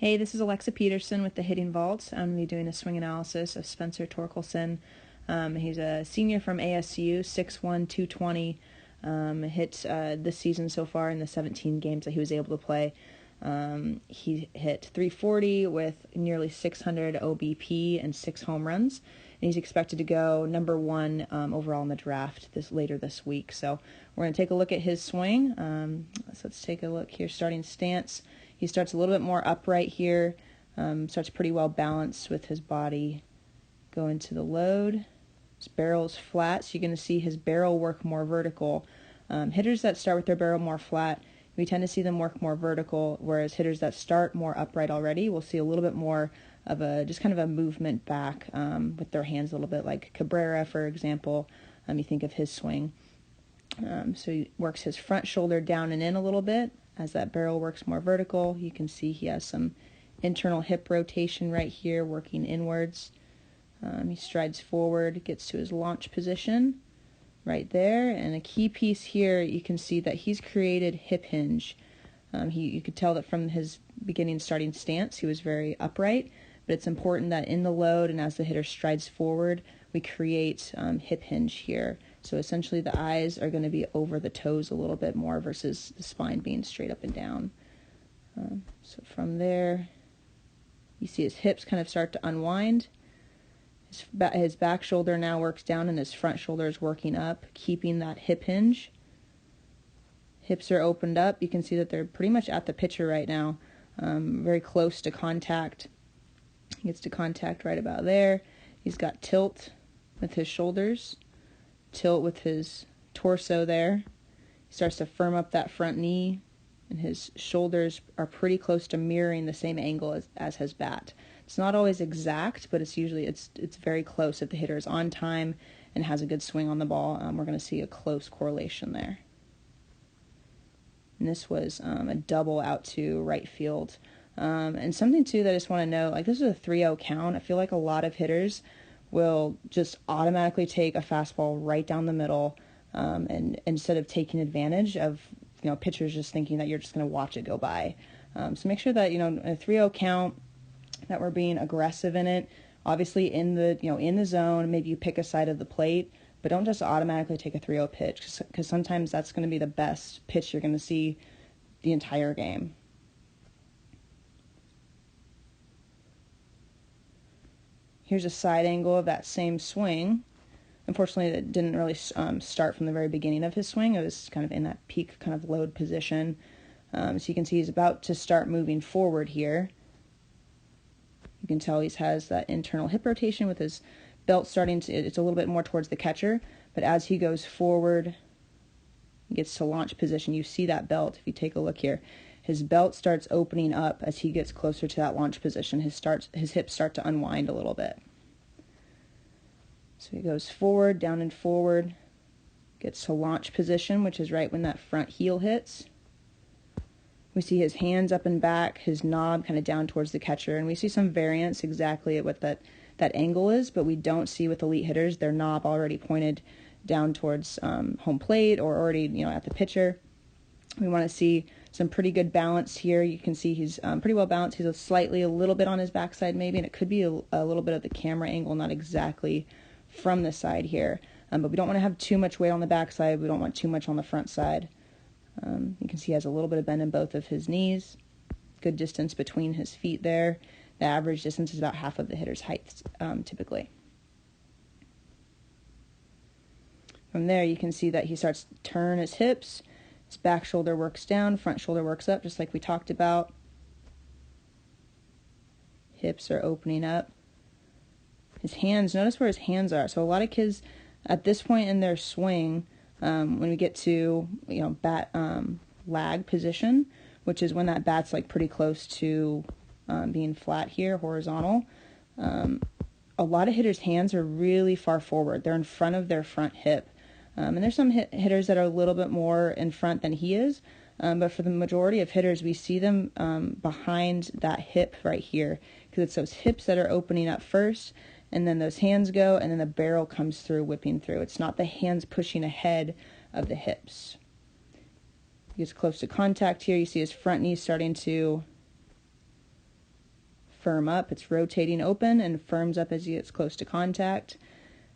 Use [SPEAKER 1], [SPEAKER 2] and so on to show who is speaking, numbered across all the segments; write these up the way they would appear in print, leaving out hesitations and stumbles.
[SPEAKER 1] Hey, this is Alexa Peterson with the Hitting Vault. I'm going to be doing a swing analysis of Spencer Torkelson. He's a senior from ASU, 6'1", 220. Hit this season so far in the 17 games that he was able to play. He hit 340 with nearly 600 OBP and 6 home runs. And he's expected to go number 1 overall in the draft later this week. So we're going to take a look at his swing. So let's take a look here. Starting stance. He starts a little bit more upright here. Starts pretty well balanced with his body going to the load. His barrel is flat, so you're going to see his barrel work more vertical. Hitters that start with their barrel more flat, we tend to see them work more vertical, whereas hitters that start more upright already, we'll see a little bit more of just kind of a movement back with their hands a little bit, like Cabrera, for example. You think of his swing. So he works his front shoulder down and in a little bit. As that barrel works more vertical, you can see he has some internal hip rotation right here, working inwards. He strides forward, gets to his launch position right there. And a key piece here, you can see that he's created hip hinge. You could tell that from his beginning starting stance, he was very upright. But it's important that in the load and as the hitter strides forward, we create hip hinge here. So essentially the eyes are going to be over the toes a little bit more versus the spine being straight up and down. So from there, you see his hips kind of start to unwind. His back shoulder now works down and his front shoulder is working up, keeping that hip hinge. Hips are opened up. You can see that they're pretty much at the pitcher right now, very close to contact. He gets to contact right about there. He's got tilt with his shoulders, tilt with his torso there. He starts to firm up that front knee, and his shoulders are pretty close to mirroring the same angle as his bat. It's not always exact, but it's usually it's very close. If the hitter is on time and has a good swing on the ball, we're going to see a close correlation there. And this was a double out to right field. And something, too, that I just want to note, like this is a 3-0 count. I feel like a lot of hitters will just automatically take a fastball right down the middle, and instead of taking advantage of, pitchers just thinking that you're just going to watch it go by. So make sure that, in a 3-0 count, that we're being aggressive in it. Obviously in the zone, maybe you pick a side of the plate, but don't just automatically take a 3-0 pitch, because sometimes that's going to be the best pitch you're going to see the entire game. Here's a side angle of that same swing. Unfortunately, it didn't really start from the very beginning of his swing. It was kind of in that peak kind of load position. So you can see he's about to start moving forward here. You can tell he has that internal hip rotation with his belt starting to, it's a little bit more towards the catcher, but as he goes forward, he gets to launch position. You see that belt, if you take a look here. His belt starts opening up as he gets closer to that launch position. His hips start to unwind a little bit. So he goes forward, down and forward, gets to launch position, which is right when that front heel hits. We see his hands up and back, his knob kind of down towards the catcher, and we see some variance exactly at what that angle is, but we don't see with elite hitters their knob already pointed down towards home plate or already at the pitcher. We want to see some pretty good balance here. You can see he's pretty well balanced. He's a little bit on his backside maybe, and it could be a little bit of the camera angle, not exactly from the side here. But we don't want to have too much weight on the backside. We don't want too much on the front side. You can see he has a little bit of bend in both of his knees. Good distance between his feet there. The average distance is about half of the hitter's height, typically. From there, you can see that he starts to turn his hips. His back shoulder works down, front shoulder works up, just like we talked about. Hips are opening up. His hands, notice where his hands are. So a lot of kids at this point in their swing, when we get to bat lag position, which is when that bat's like pretty close to being flat here, horizontal, a lot of hitters' hands are really far forward. They're in front of their front hip. And there's some hitters that are a little bit more in front than he is, but for the majority of hitters, we see them behind that hip right here, because it's those hips that are opening up first, and then those hands go, and then the barrel comes through, whipping through. It's not the hands pushing ahead of the hips. He gets close to contact here. You see his front knee starting to firm up. It's rotating open and firms up as he gets close to contact.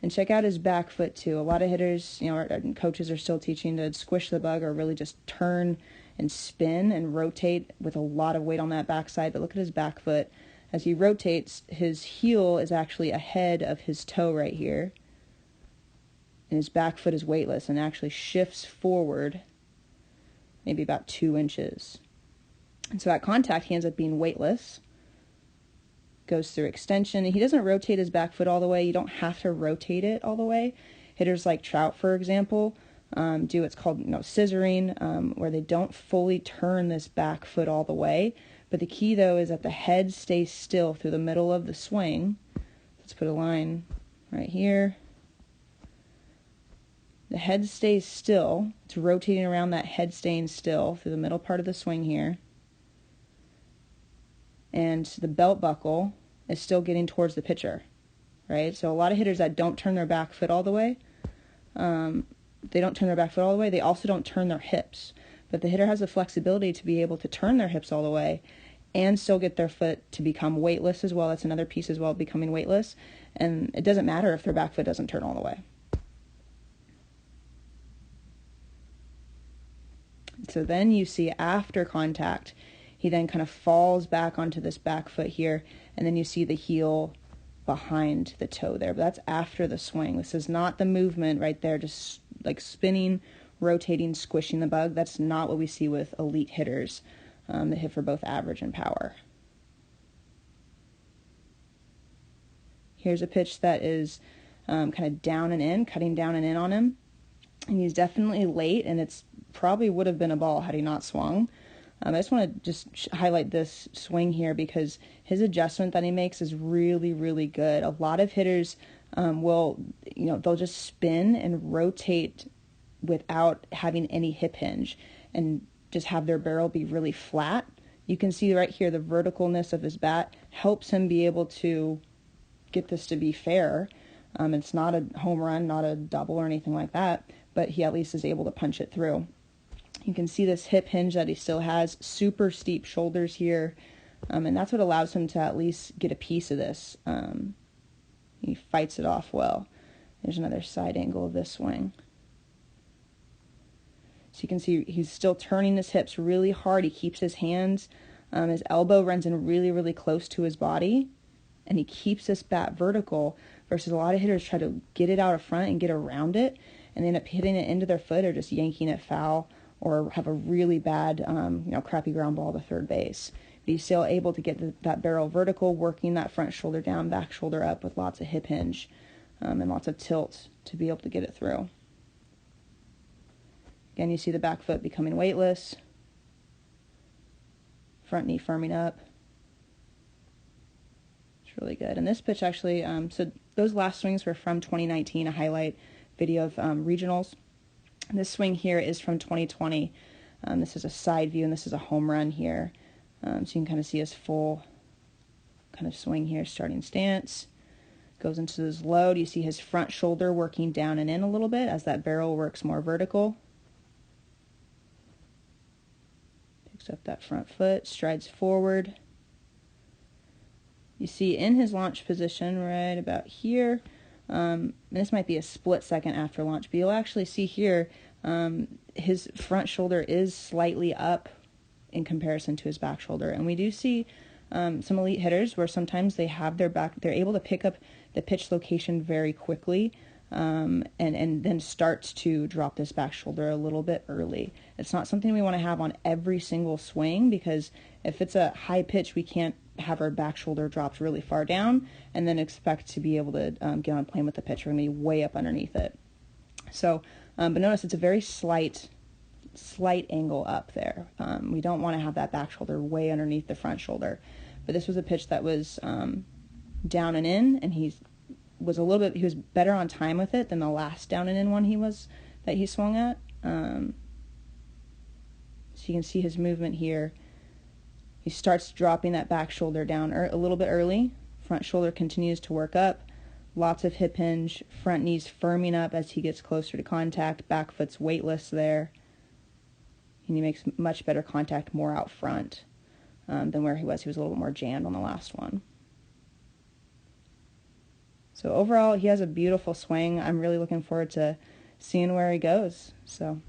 [SPEAKER 1] And check out his back foot too. A lot of hitters, our coaches are still teaching to squish the bug or really just turn and spin and rotate with a lot of weight on that backside. But look at his back foot. As he rotates, his heel is actually ahead of his toe right here. And his back foot is weightless and actually shifts forward maybe about 2 inches. And so at contact, he ends up being weightless. Goes through extension. He doesn't rotate his back foot all the way. You don't have to rotate it all the way. Hitters like Trout, for example, do what's called scissoring, where they don't fully turn this back foot all the way. But the key, though, is that the head stays still through the middle of the swing. Let's put a line right here. The head stays still. It's rotating around that head staying still through the middle part of the swing here. And the belt buckle is still getting towards the pitcher, right? So a lot of hitters that don't turn their back foot all the way, they also don't turn their hips. But the hitter has the flexibility to be able to turn their hips all the way and still get their foot to become weightless as well. That's another piece as well, becoming weightless. And it doesn't matter if their back foot doesn't turn all the way. So then you see after contact, he then kind of falls back onto this back foot here, and then you see the heel behind the toe there. But that's after the swing. This is not the movement right there, just like spinning, rotating, squishing the bug. That's not what we see with elite hitters that hit for both average and power. Here's a pitch that is kind of down and in, cutting down and in on him. And he's definitely late, and it's probably would have been a ball had he not swung. I just want to highlight this swing here because his adjustment that he makes is really, really good. A lot of hitters they'll just spin and rotate without having any hip hinge and just have their barrel be really flat. You can see right here the verticalness of his bat helps him be able to get this to be fair. It's not a home run, not a double or anything like that, but he at least is able to punch it through. You can see this hip hinge that he still has, super steep shoulders here, and that's what allows him to at least get a piece of this. He fights it off well. There's another side angle of this swing. So you can see he's still turning his hips really hard. He keeps his hands, his elbow runs in really, really close to his body, and he keeps this bat vertical versus a lot of hitters try to get it out of front and get around it, and they end up hitting it into their foot or just yanking it foul, or have a really bad, crappy ground ball to third base. But he's still able to get that barrel vertical, working that front shoulder down, back shoulder up with lots of hip hinge and lots of tilt to be able to get it through. Again, you see the back foot becoming weightless, front knee firming up. It's really good. And this pitch actually, so those last swings were from 2019, a highlight video of regionals. This swing here is from 2020. This is a side view, and this is a home run here. So you can kind of see his full kind of swing here, starting stance. Goes into his load. You see his front shoulder working down and in a little bit as that barrel works more vertical. Picks up that front foot, strides forward. You see in his launch position right about here, and this might be a split second after launch, but you'll actually see here his front shoulder is slightly up in comparison to his back shoulder. And we do see some elite hitters where sometimes they have their back, they're able to pick up the pitch location very quickly and then starts to drop this back shoulder a little bit early. It's not something we want to have on every single swing, because if it's a high pitch, we can't have our back shoulder dropped really far down and then expect to be able to get on plane with the pitch. We're going to be way up underneath it. So, but notice it's a very slight angle up there. We don't want to have that back shoulder way underneath the front shoulder. But this was a pitch that was down and in, and he was better on time with it than the last down and in one that he swung at. So you can see his movement here. He starts dropping that back shoulder down a little bit early. Front shoulder continues to work up. Lots of hip hinge. Front knees firming up as he gets closer to contact. Back foot's weightless there. And he makes much better contact more out front. than where he was. He was a little more jammed on the last one. So overall, he has a beautiful swing. I'm really looking forward to seeing where he goes. So